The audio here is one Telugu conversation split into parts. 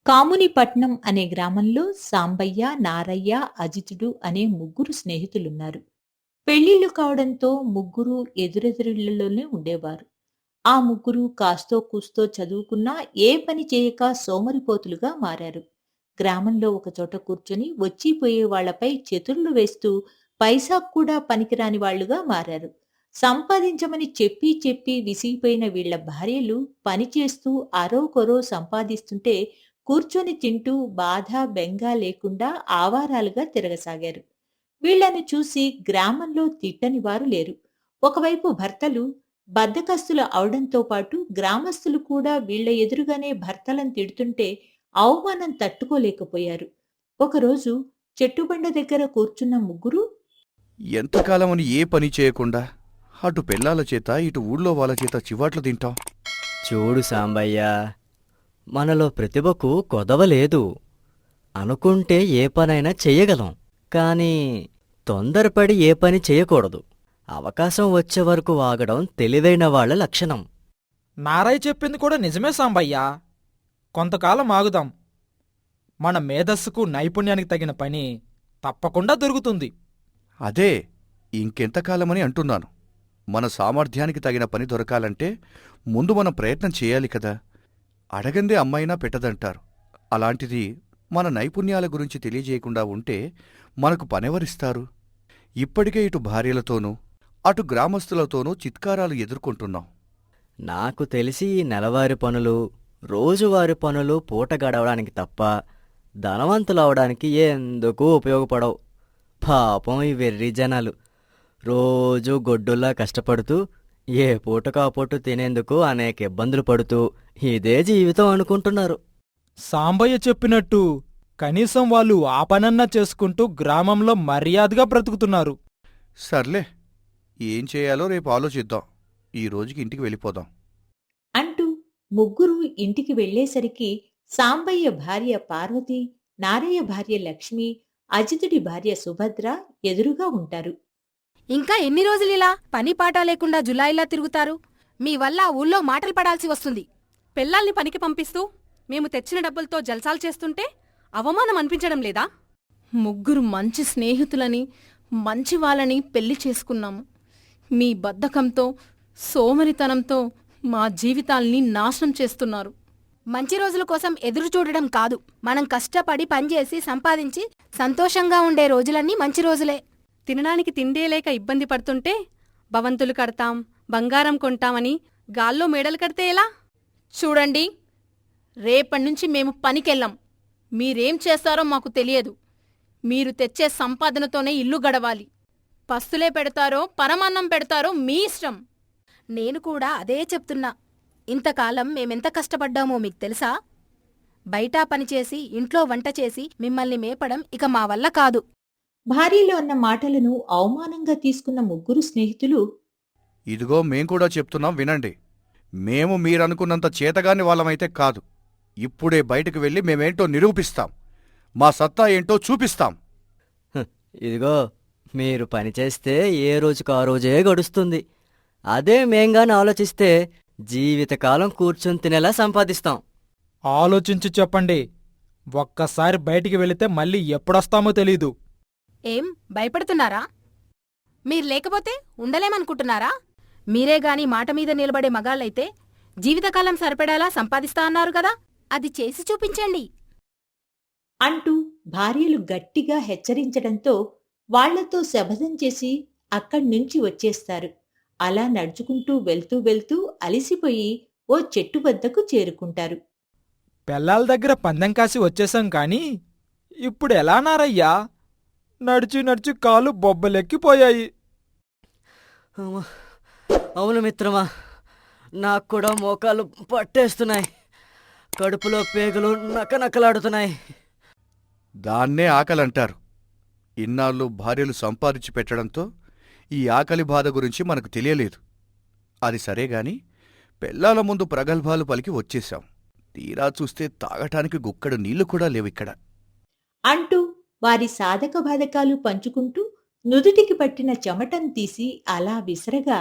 కామునిపట్నం అనే గ్రామంలో సాంబయ్య, నారయ్య, అజితుడు అనే ముగ్గురు స్నేహితులున్నారు. పెళ్ళిళ్ళు కావడంతో ముగ్గురు ఎదురెదురిళ్లలోనే ఉండేవారు. ఆ ముగ్గురు కాస్తో కూస్తో చదువుకున్నా ఏ పని చేయక సోమరిపోతులుగా మారారు. గ్రామంలో ఒకచోట కూర్చొని వచ్చిపోయే వాళ్లపై చెతుళ్లు వేస్తూ పైసాకు కూడా పనికిరాని వాళ్లుగా మారారు. సంపాదించమని చెప్పి చెప్పి విసిగిపోయిన వీళ్ల భార్యలు పనిచేస్తూ అరోకొరో సంపాదిస్తుంటే కూర్చొని తింటూ బాధ బెంగ లేకుండా ఆవారాలుగా తిరగసాగారు. వీళ్లను చూసి గ్రామంలో తిట్టని వారు లేరు. ఒకవైపు భర్తలు బద్ధకస్తులు అవడంతో పాటు గ్రామస్తులు కూడా వీళ్ల ఎదురుగానే భర్తలను తిడుతుంటే అవమానం తట్టుకోలేకపోయారు. ఒకరోజు చెట్టుబండ దగ్గర కూర్చున్న ముగ్గురు ఎంతకాలమని ఏ పని చేయకుండా అటు పెళ్ళాల చేత ఇటు ఊళ్ళో వాళ్ళ చేత చివాట్లు తింటాం. చూడు సాంబయ్య, మనలో ప్రతిభకు కొదవలేదు. అనుకుంటే ఏ పనైనా చెయ్యగలం. కానీ తొందరపడి ఏ పని చేయకూడదు. అవకాశం వచ్చే వరకు ఆగడం తెలివైన వాళ్ల లక్షణం. నారయ్య చెప్పింది కూడా నిజమే సాంబయ్యా. కొంతకాలం ఆగుదాం. మన మేధస్సుకు నైపుణ్యానికి తగిన పని తప్పకుండా దొరుకుతుంది. అదే ఇంకెంతకాలమని అంటున్నాను. మన సామర్థ్యానికి తగిన పని దొరకాలంటే ముందు మనం ప్రయత్నం చేయాలి కదా. అడగందే అమ్మాయినా పెట్టదంటారు. అలాంటిది మన నైపుణ్యాల గురించి తెలియజేయకుండా ఉంటే మనకు పనెవరిస్తారు? ఇప్పటికే ఇటు భార్యలతోనూ అటు గ్రామస్తులతోనూ చిత్కారాలు ఎదుర్కొంటున్నాం. నాకు తెలిసి ఈ నెలవారీ పనులు, రోజువారీ పనులు పూట గడవడానికి తప్ప ధనవంతులవడానికి ఎందుకూ ఉపయోగపడవు. పాపం ఈ వెర్రి జనాలు రోజూ గొడ్డుల్లా కష్టపడుతూ ఏ పూటకా పూట తినేందుకు అనేక ఇబ్బందులు పడుతూ ఇదే జీవితం అనుకుంటున్నారు. సాంబయ్య చెప్పినట్టు కనీసం వాళ్ళు ఆ పనన్నా చేసుకుంటూ గ్రామంలో మర్యాదగా బ్రతుకుతున్నారు. సర్లే, ఏం చేయాలో రేపు ఆలోచిద్దాం. ఈ రోజుకి ఇంటికి వెళ్ళిపోదాం అంటూ ముగ్గురు ఇంటికి వెళ్లేసరికి సాంబయ్య భార్య పార్వతి, నారయ్య భార్య లక్ష్మి, అజితుడి భార్య సుభద్ర ఎదురుగా ఉంటారు. ఇంకా ఎన్ని రోజులిలా పని పాట లేకుండా జులాయిలా తిరుగుతారు? మీ వల్ల ఆ ఊళ్ళో మాటలు పడాల్సి వస్తుంది. పిల్లల్ని పనికి పంపిస్తూ మేము తెచ్చిన డబ్బులతో జల్సాలు చేస్తుంటే అవమానం అనిపించడం లేదా? ముగ్గురు మంచి స్నేహితులని, మంచి వాళ్ళని పెళ్లి చేసుకున్నాము. మీ బద్ధకంతో, సోమరితనంతో మా జీవితాల్ని నాశనం చేస్తున్నారు. మంచి రోజుల కోసం ఎదురు చూడడం కాదు, మనం కష్టపడి పనిచేసి సంపాదించి సంతోషంగా ఉండే రోజులన్నీ మంచి రోజులే. తినడానికి తిండే లేక ఇబ్బంది పడుతుంటే భవంతులు కడతాం, బంగారం కొంటామని గాల్లో మేడలు కడితే ఎలా? చూడండి, రేపట్నుంచి మేము పనికెళ్ళాం. మీరేం చేస్తారో మాకు తెలియదు. మీరు తెచ్చే సంపాదనతోనే ఇల్లు గడవాలి. పస్తులే పెడతారో పరమాన్నం పెడతారో మీ ఇష్టం. నేను కూడా అదే చెప్తున్నా. ఇంతకాలం మేమెంత కష్టపడ్డామో మీకు తెలుసా? బయటా పనిచేసి ఇంట్లో వంట చేసి మిమ్మల్ని మేపడం ఇక మా వల్ల కాదు. భార్యలో అన్న మాటలను అవమానంగా తీసుకున్న ముగ్గురు స్నేహితులు ఇదిగో మేం కూడా చెప్తున్నాం వినండి. మేము మీరనుకున్నంత చేతగాని వాళ్ళమైతే కాదు. ఇప్పుడే బయటకు వెళ్ళి మేమేంటో నిరూపిస్తాం. మా సత్తా ఏంటో చూపిస్తాం. ఇదిగో, మీరు పనిచేస్తే ఏ రోజుకు ఆ రోజే గడుస్తుంది. అదే మేంగాని ఆలోచిస్తే జీవితకాలం కూర్చొని తినేలా సంపాదిస్తాం. ఆలోచించి చెప్పండి. ఒక్కసారి బయటికి వెళితే మళ్ళీ ఎప్పుడొస్తామో తెలీదు. ఏం భయపడుతున్నారా? మీరు లేకపోతే ఉండలేమనుకుంటున్నారా? మీరేగాని మాట మీద నిలబడే మగాళ్ళైతే జీవితకాలం సరిపడేలా సంపాదిస్తా అన్నారు కదా, అది చేసి చూపించండి అంటూ భార్యలు గట్టిగా హెచ్చరించడంతో వాళ్లతో శపథం చేసి అక్కడ్నుంచి వచ్చేస్తారు. అలా నడుచుకుంటూ వెళ్తూ వెళ్తూ అలిసిపోయి ఓ చెట్టు వద్దకు చేరుకుంటారు. పెళ్ళాల దగ్గర పందెం కాసి వచ్చేశాం కాని ఇప్పుడు ఎలా నారయ్యా? నడిచి నడిచి కాలు బొబ్బలెక్కిపోయాయి. అవును మిత్రమా, నాకు కూడా మోకాలు పట్టేస్తున్నాయి. కడుపులో పేగులు నకనకలాడుతున్నాయి. దాన్నే ఆకలంటారు. ఇన్నాళ్ళు భార్యలు సంపాదించి పెట్టడంతో ఈ ఆకలి బాధ గురించి మనకు తెలియలేదు. అది సరేగాని పెళ్ళాల ముందు ప్రగల్భాలు పలికి వచ్చేశాం. తీరా చూస్తే తాగటానికి గుక్కడు నీళ్లు కూడా లేవిక్కడ అంటూ వారి సాధక బాధకాలు పంచుకుంటూ నుదుటికి పట్టిన చెమటం తీసి అలా విసరగా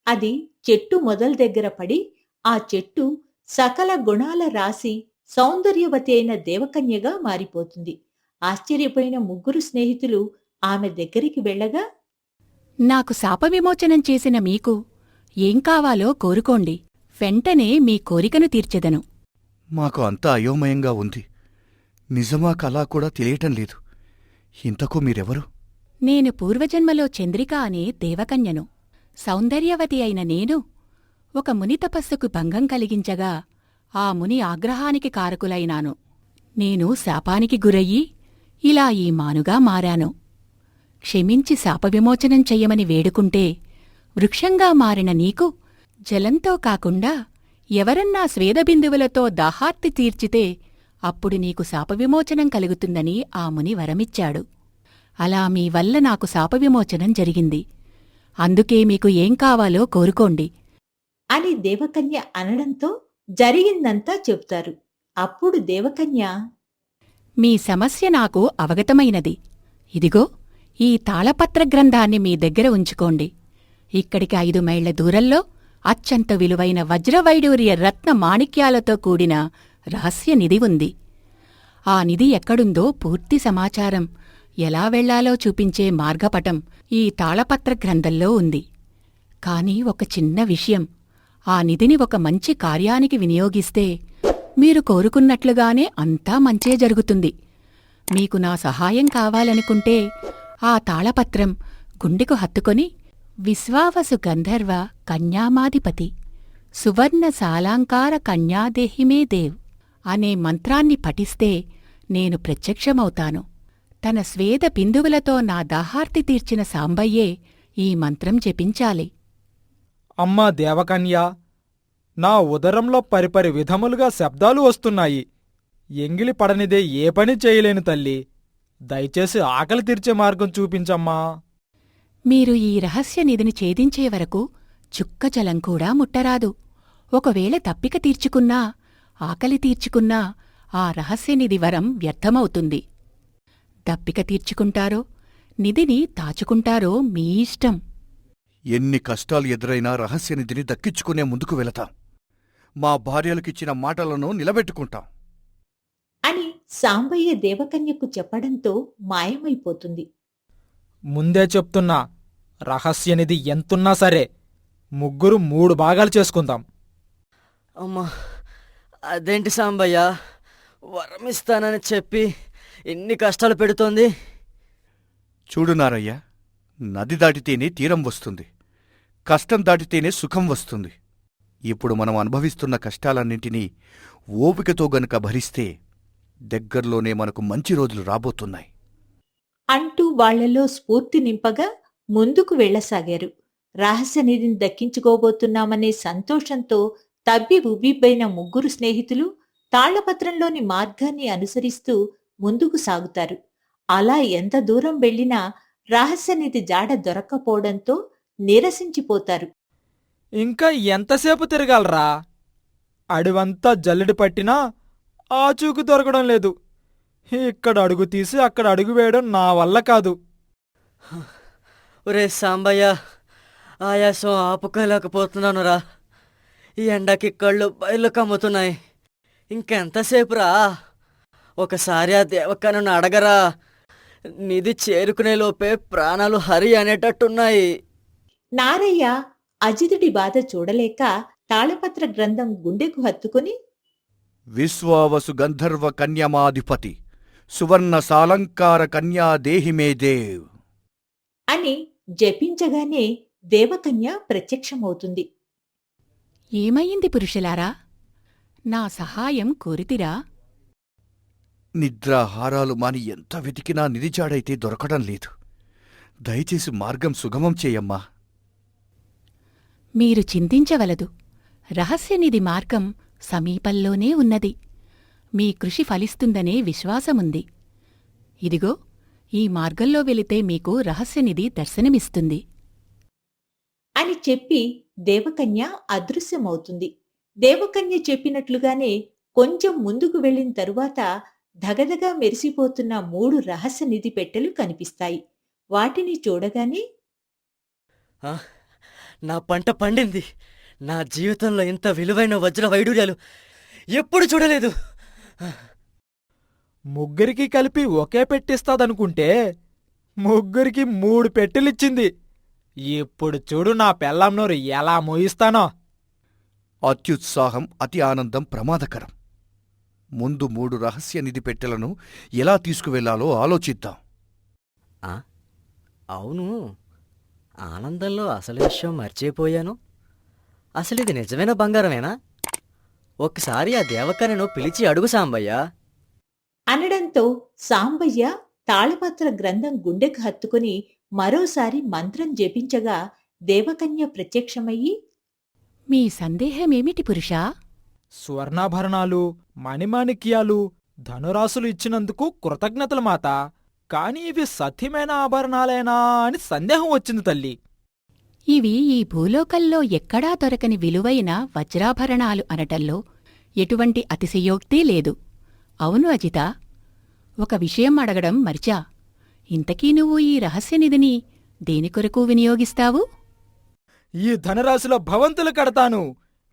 అది చెట్టు మొదల దగ్గర పడి ఆ చెట్టు సకల గుణాల రాసి సౌందర్యవతి అయిన దేవకన్యగా మారిపోతుంది. ఆశ్చర్యపోయిన ముగ్గురు స్నేహితులు ఆమె దగ్గరికి వెళ్ళగా, నాకు శాపవిమోచనం చేసిన మీకు ఏం కావాలో కోరుకోండి, వెంటనే మీ కోరికను తీర్చెదను. మాకు అంతా అయోమయంగా ఉంది. నిజమా కలా కూడా తెలియటం లేదు. ఇంతకు మీరెవరు? నేను పూర్వజన్మలో చంద్రిక అనే దేవకన్యను. సౌందర్యవతి అయిన నేను ఒక ముని తపస్సుకు భంగం కలిగించగా ఆ ముని ఆగ్రహానికి కారకులైనాను. నేను శాపానికి గురయ్యి ఇలా ఈ మానుగా మారాను. క్షమించి శాపవిమోచనం చెయ్యమని వేడుకుంటే వృక్షంగా మారిన నీకు జలంతో కాకుండా ఎవరన్నా స్వేదబిందువులతో దాహార్తి తీర్చితే అప్పుడు నీకు శాపవిమోచనం కలుగుతుందని ఆ ముని వరమిచ్చాడు. అలా మీ వల్ల నాకు శాపవిమోచనం జరిగింది. అందుకే మీకు ఏం కావాలో కోరుకోండి అని దేవకన్య అనడంతో జరిగిందంతా చెప్తారు. అప్పుడు దేవకన్య, మీ సమస్య నాకు అవగతమైనది. ఇదిగో ఈ తాళపత్ర గ్రంథాన్ని మీ దగ్గర ఉంచుకోండి. ఇక్కడికి 5 మైళ్ల దూరంలో అత్యంత విలువైన వజ్రవైడూర్య రత్న మాణిక్యాలతో కూడిన రహస్య నిధి ఉంది. ఆ నిధి ఎక్కడుందో పూర్తి సమాచారం, ఎలా వెళ్లాలో చూపించే మార్గపటం ఈ తాళపత్ర గ్రంథంలో ఉంది. కాని ఒక చిన్న విషయం, ఆ నిధిని ఒక మంచి కార్యానికి వినియోగిస్తే మీరు కోరుకున్నట్లుగానే అంతా మంచే జరుగుతుంది. మీకు నా సహాయం కావాలనుకుంటే ఆ తాళపత్రం గుండెకు హత్తుకొని విశ్వావసు గంధర్వ కన్యామాధిపతి సువర్ణ సాలాంకార కన్యాదేహిమే దేవ్ అనే మంత్రాన్ని పఠిస్తే నేను ప్రత్యక్షమవుతాను. తన స్వేద బిందువులతో నా దాహార్తి తీర్చిన సాంబయ్యే ఈ మంత్రం జపించాలి. అమ్మా దేవకన్య, నా ఉదరంలో పరిపరి విధములుగా శబ్దాలు వస్తున్నాయి. ఎంగిలి పడనిదే ఏ పని చేయలేను తల్లి. దయచేసి ఆకలి తీర్చే మార్గం చూపించమ్మా. మీరు ఈ రహస్య నిధిని ఛేదించే వరకు చుక్క జలం కూడా ముట్టరాదు. ఒకవేళ తప్పిక తీర్చుకున్నా, ఆకలి తీర్చుకున్నా ఆ రహస్యనిధి వరం వ్యర్థమవుతుంది. దప్పిక తీర్చుకుంటారో, నిధిని దాచుకుంటారో మీ ఇష్టం. ఎన్ని కష్టాలు ఎదురైనా రహస్యనిధిని దక్కించుకునే ముందుకు వెళతాం. మా భార్యలకిచ్చిన మాటలను నిలబెట్టుకుంటాం అని సాంబయ్య దేవకన్యకు చెప్పడంతో మాయమైపోతుంది. ముందే చెప్తున్నా, రహస్యనిధి ఎంతున్నా సరే ముగ్గురు 3 భాగాలు చేసుకుందాం. అమ్మా, అదేంటి సాంబయ్య, వరమిస్తానని చెప్పి ఎన్ని కష్టాలు పెడుతోంది. చూడు నారయ్య, నది దాటితేనే తీరం వస్తుంది, కష్టం దాటితేనే సుఖం వస్తుంది. ఇప్పుడు మనం అనుభవిస్తున్న కష్టాలన్నింటినీ ఓపికతో గనుక భరిస్తే దగ్గర్లోనే మనకు మంచి రోజులు రాబోతున్నాయి అంటూ వాళ్లలో స్ఫూర్తి నింపగా ముందుకు వెళ్లసాగారు. రహస్యనిధిని దక్కించుకోబోతున్నామనే సంతోషంతో తబ్బి ఉబ్బిబ్బైన ముగ్గురు స్నేహితులు తాళ్లపత్రంలోని మార్గాన్ని అనుసరిస్తూ ముందుకు సాగుతారు. అలా ఎంత దూరం వెళ్లినా రహస్యనిధి జాడ దొరక్కపోవడంతో నీరసించిపోతారు. ఇంకా ఎంతసేపు తిరగాలరా? అడివంతా జల్లెడి పట్టినా ఆచూకు దొరకడం లేదు. ఇక్కడ అడుగు తీసి అక్కడ అడుగు వేయడం నా వల్ల కాదు. ఒరే సాంబయ్య, ఆయాసం ఆపుకోలేకపోతున్నానురా. ఈ ఎండకి కళ్ళు బయలు కమ్ముతున్నాయి. ఇంకెంతసేపురా? ఒకసారి ఆ దేవకన్యను అడగరా. నిధి చేరుకునే లోపే ప్రాణాలు హరి అనేటట్టున్నాయి. నారయ్య అజితుడి బాధ చూడలేక తాళపత్ర గ్రంథం గుండెకు హత్తుకుని, విశ్వావసు గంధర్వ కన్యమాధిపతి సువర్ణ సాలంకార కన్యా దేహిమే దేవ్ అని జపించగానే దేవకన్య ప్రత్యక్షమవుతుంది. ఏమయ్యింది పురుషులారా? నా సహాయం కోరితిరా? నిద్రాహారాలు మాని ఎంత వెతికినా నిధిచాడైతే దొరకడం లేదు. దయచేసి మార్గం సుగమం చేయమ్మా. మీరు చింతించవలదు. రహస్యనిధి మార్గం సమీపంలోనే ఉన్నది. మీ కృషి ఫలిస్తుందనే విశ్వాసముంది. ఇదిగో ఈ మార్గంలో వెళితే మీకు రహస్యనిధి దర్శనమిస్తుంది అని చెప్పి దేవకన్య అదృశ్యమవుతుంది. దేవకన్య చెప్పినట్లుగానే కొంచెం ముందుకు వెళ్ళిన తరువాత ధగధగా మెరిసిపోతున్న 3 రహస్య నిధి పెట్టెలు కనిపిస్తాయి. వాటిని చూడగానే, నా పంట పండింది. నా జీవితంలో ఇంత విలువైన వజ్ర వైడూర్యాలు ఎప్పుడు చూడలేదు. ముగ్గురికి కలిపి ఒకే పెట్టిస్తాదనుకుంటే ముగ్గురికి 3 పెట్టెలిచ్చింది. ఇప్పుడు చూడు నా పెళ్ళాం నోరు ఎలా మోయిస్తానో. అత్యుత్సాహం, అతి ఆనందం ప్రమాదకరం. ముందు 3 రహస్య నిధి పెట్టెలను ఎలా తీసుకువెళ్లాలో ఆలోచిద్దాం. ఆ? అవును, ఆనందంలో అసలు విషయం మర్చిపోయాను. అసలిది నిజమైన బంగారమేనా? ఒక్కసారి ఆ దేవకన్యను పిలిచి అడుగు సాంబయ్యా. అనడంతో సాంబయ్య తాళపత్ర గ్రంథం గుండెకు హత్తుకుని మరోసారి మంత్రం జపించగా దేవకన్య ప్రత్యక్షమయ్యి, మీ సందేహమేమిటి పురుషా? స్వర్ణాభరణాలు, మణిమాణిక్యాలు, ధనురాసులు ఇచ్చినందుకు కృతజ్ఞతలు మాతా. కాని ఇవి సత్యమైన ఆభరణాలేనా అని సందేహం వచ్చింది తల్లి. ఇవి ఈ భూలోకంలో ఎక్కడా దొరకని విలువైన వజ్రాభరణాలు అనటంలో ఎటువంటి అతిశయోక్తి లేదు. అవును అజిత, ఒక విషయం అడగడం మర్చా. ఇంతకీ నువ్వు ఈ రహస్యనిధిని దేని కొరకు వినియోగిస్తావు? ఈ ధనరాశిలో భవంతులు కడతాను,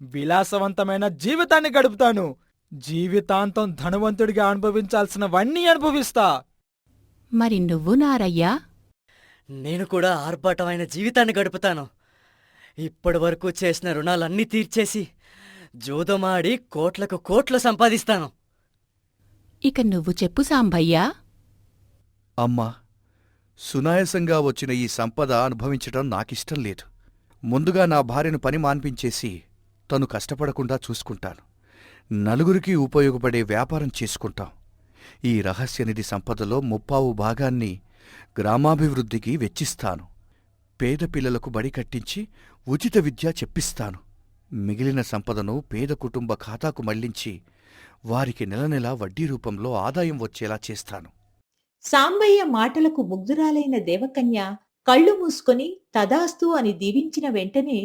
విలాసవంతమైన జీవితాన్ని గడుపుతాను, జీవితాంతం ధనవంతుడిగా అనుభవించాల్సినవన్నీ అనుభవిస్తా. మరి నువ్వు నారయ్యా? నేను కూడా ఆర్భాటమైన జీవితాన్ని గడుపుతాను. ఇప్పటివరకు చేసిన రుణాలన్నీ తీర్చేసి జూదమాడి కోట్లకు కోట్లు సంపాదిస్తాను. ఇక నువ్వు చెప్పు సాంబయ్యా. అమ్మా, సునాయాసంగా వచ్చిన ఈ సంపద అనుభవించటం నాకిష్టం లేదు. ముందుగా నా భార్యను పని మాన్పించేసి తను కష్టపడకుండా చూసుకుంటాను. నలుగురికి ఉపయోగపడే వ్యాపారం చేసుకుంటాం. ఈ రహస్యనిధి సంపదలో 50% గ్రామాభివృద్ధికి వెచ్చిస్తాను. పేద పిల్లలకు బడి కట్టించి ఉచిత విద్య చెప్పిస్తాను. మిగిలిన సంపదను పేద కుటుంబ ఖాతాకు మళ్లించి వారికి నెలనెలా వడ్డీ రూపంలో ఆదాయం వచ్చేలా చేస్తాను. సాంబయ్య మాటలకు ముగ్ధురాలైన దేవకన్య కళ్ళు మూసుకొని తదాస్తు అని దీవించిన వెంటనే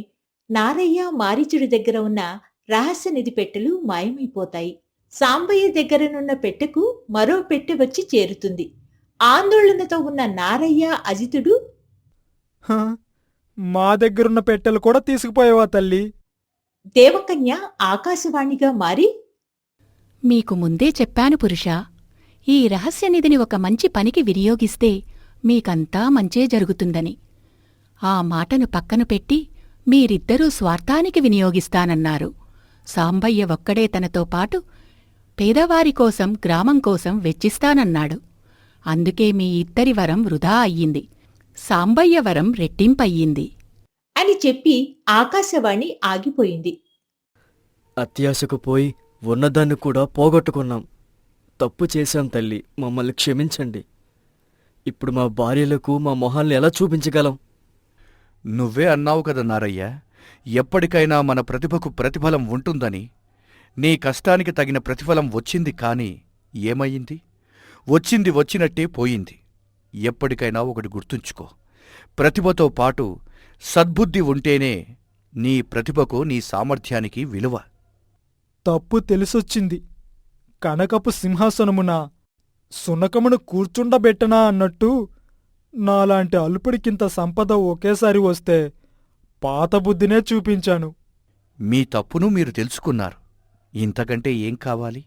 నారయ్య, మారీచుడి దగ్గర ఉన్న రహస్యనిధి పెట్టెలు మాయమైపోతాయి. సాంబయ్య దగ్గరనున్న పెట్టెకు మరో పెట్టె వచ్చి చేరుతుంది. ఆందోళనతో ఉన్న నారయ్య, అజితుడు, హ, మా దగ్గరున్న పెట్టెలు కూడా తీసుకుపోయావా తల్లి? దేవకన్య ఆకాశవాణిగా మారి, మీకు ముందే చెప్పాను పురుషా, ఈ రహస్యనిధిని ఒక మంచి పనికి వినియోగిస్తే మీకంతా మంచే జరుగుతుందని. ఆ మాటను పక్కన పెట్టి మీరిద్దరూ స్వార్థానికి వినియోగిస్తానన్నారు. సాంబయ్య ఒక్కడే తనతో పాటు పేదవారి కోసం, గ్రామం కోసం వెచ్చిస్తానన్నాడు. అందుకే మీ ఇద్దరి వరం వృధా అయ్యింది. సాంబయ్య వరం రెట్టింపయ్యింది అని చెప్పి ఆకాశవాణి ఆగిపోయింది. అత్యాశకు పోయి ఉన్నదాన్ని కూడా పోగొట్టుకున్నాం. తప్పు చేశాం తల్లి, మమ్మల్ని క్షమించండి. ఇప్పుడు మా భార్యలకు మా మొహాల్ని ఎలా చూపించగలం? నువ్వే అన్నావు కదా నారయ్య, ఎప్పటికైనా మన ప్రతిభకు ప్రతిఫలం ఉంటుందని. నీ కష్టానికి తగిన ప్రతిఫలం వచ్చింది, కాని ఏమయ్యింది? వచ్చింది వచ్చినట్టే పోయింది. ఎప్పటికైనా ఒకటి గుర్తుంచుకో, ప్రతిభతో పాటు సద్బుద్ధి ఉంటేనే నీ ప్రతిభకు, నీ సామర్థ్యానికి విలువ. తప్పు తెలిసొచ్చింది. కనకపు సింహాసనమున సునకమును కూర్చుండబెట్టనా అన్నట్టు నాలాంటి అల్పుడికింత సంపద ఒకేసారి వస్తే పాత బుద్ధినే చూపించాను. మీ తప్పును మీరు తెలుసుకున్నారు. ఇంతకంటే ఏం కావాలి?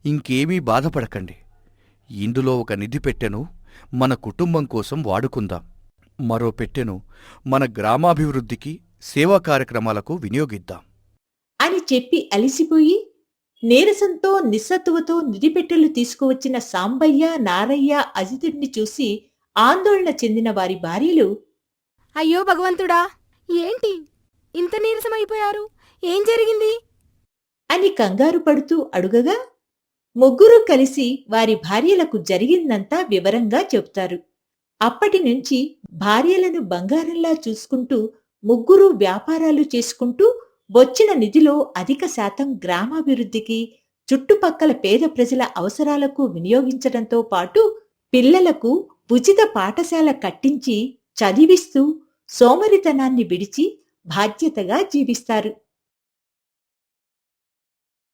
ఇంకేమీ బాధపడకండి. ఇందులో ఒక నిధి పెట్టెను మన కుటుంబం కోసం వాడుకుందాం. మరో పెట్టెను మన గ్రామాభివృద్ధికి, సేవా కార్యక్రమాలకు వినియోగిద్దాం అని చెప్పి అలిసిపోయి నీరసంతో, నిస్సత్తువతో నిధిపెట్టెలు తీసుకువచ్చిన సాంబయ్య, నారయ్య, అజితుడిని చూసి ఆందోళన చెందిన వారి భార్యలు, అయ్యో భగవంతుడా, ఏంటి ఇంత నీరసమైపోయారు? ఏం జరిగింది? అని కంగారు పడుతూ అడుగగా ముగ్గురూ కలిసి వారి భార్యలకు జరిగిందంతా వివరంగా చెబుతారు. అప్పటినుంచి భార్యలను బంగారంలా చూసుకుంటూ ముగ్గురూ వ్యాపారాలు చేసుకుంటూ వచ్చిన నిధిలో అధిక శాతం గ్రామాభివృద్ధికి, చుట్టుపక్కల పేద ప్రజల అవసరాలకు వినియోగించడంతో పాటు పిల్లలకు ఉచిత పాఠశాల కట్టించి చదివిస్తూ సోమరితనాన్ని విడిచి బాధ్యతగా జీవిస్తారు.